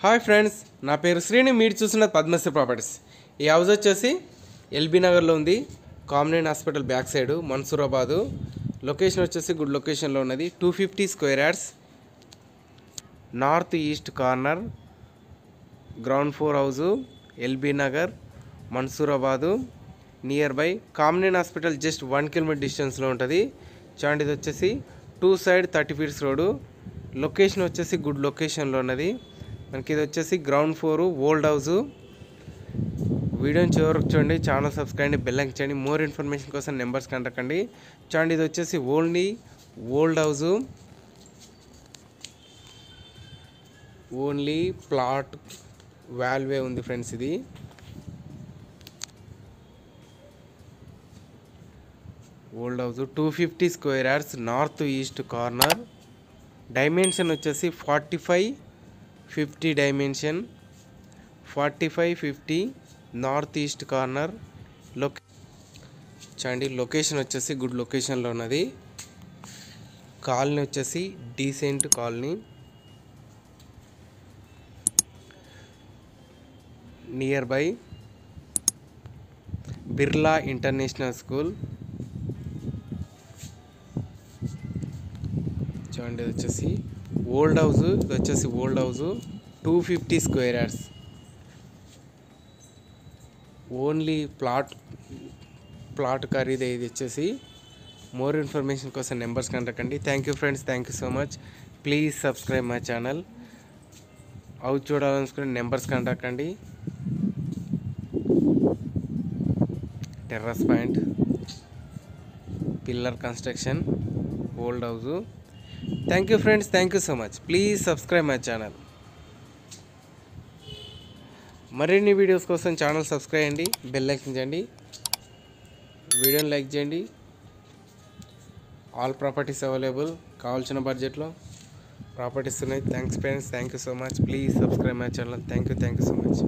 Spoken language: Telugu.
హాయ్ ఫ్రెండ్స్, నా పేరు శ్రీని. మీరు చూస్తున్నది పద్మశ్రీ ప్రాపర్టీస్. ఈ హౌస్ వచ్చేసి ఎల్బీ నగర్లో ఉంది. Common hospital back side, Mansoorabad. Location వచ్చేసి గుడ్ లొకేషన్లో ఉన్నది. 250 square yards, north east corner, ground floor house, LB Nagar, Mansoorabad. Near by common hospital just 1 kilometre డిస్టెన్స్లో ఉంటుంది. చూడండి, ఇది వచ్చేసి 2 సైడ్ 30 ఫీట్స్ రోడ్డు. లొకేషన్ వచ్చేసి గుడ్ లొకేషన్లో ఉన్నది. మనకి ఇది వచ్చేసి గ్రౌండ్ ఫ్లోర్ ఓల్డ్ హౌస్. వీడియోని చివరికి చూడండి, ఛానల్ సబ్స్క్రైబ్, బెల్ ఐకాన్ చేయండి. మోర్ ఇన్ఫర్మేషన్ కోసం నెంబర్స్ కంటకండి. చూడండి, ఇది వచ్చేసి ఓల్డ్ హౌస్, ఓన్లీ ప్లాట్ వాల్వే ఉంది ఫ్రెండ్స్. ఇది old house 250 square yards, north east corner. Dimension వచ్చేసి 45-50 డైమెన్షన్, 45-50 నార్త్ ఈస్ట్ కార్నర్. చూడండి, లొకేషన్ వచ్చేసి గుడ్ లొకేషన్లో ఉన్నది. కాలనీ వచ్చేసి decent colony. Near by Birla international school. చూడండి, ఇది వచ్చేసి ఓల్డ్ హౌస్. ఇది వచ్చేసి old house 250 square yards, only plot ఖరీదు. ఇది వచ్చేసి మోర్ ఇన్ఫర్మేషన్ కోసం నెంబర్స్ కంటకండి. Thank you friends, thank you so much. Please subscribe my channel. House చూడాలనుకునే నెంబర్స్ కంటకండి. Terrace point, pillar construction, old house. Thank you friends, thank you so much. Please subscribe my channel. మరిన్ని వీడియోస్ కోసం ఛానల్ సబ్స్క్రైబ్ చేయండి, బెల్ ఐకాన్ చేయండి, వీడియోని లైక్ చేయండి. ఆల్ ప్రాపర్టీస్ అవైలబుల్, కావాల్సిన బడ్జెట్లో ప్రాపర్టీస్ ఉన్నాయి. Thanks friends, thank you so much. Please subscribe my channel. Thank you so much.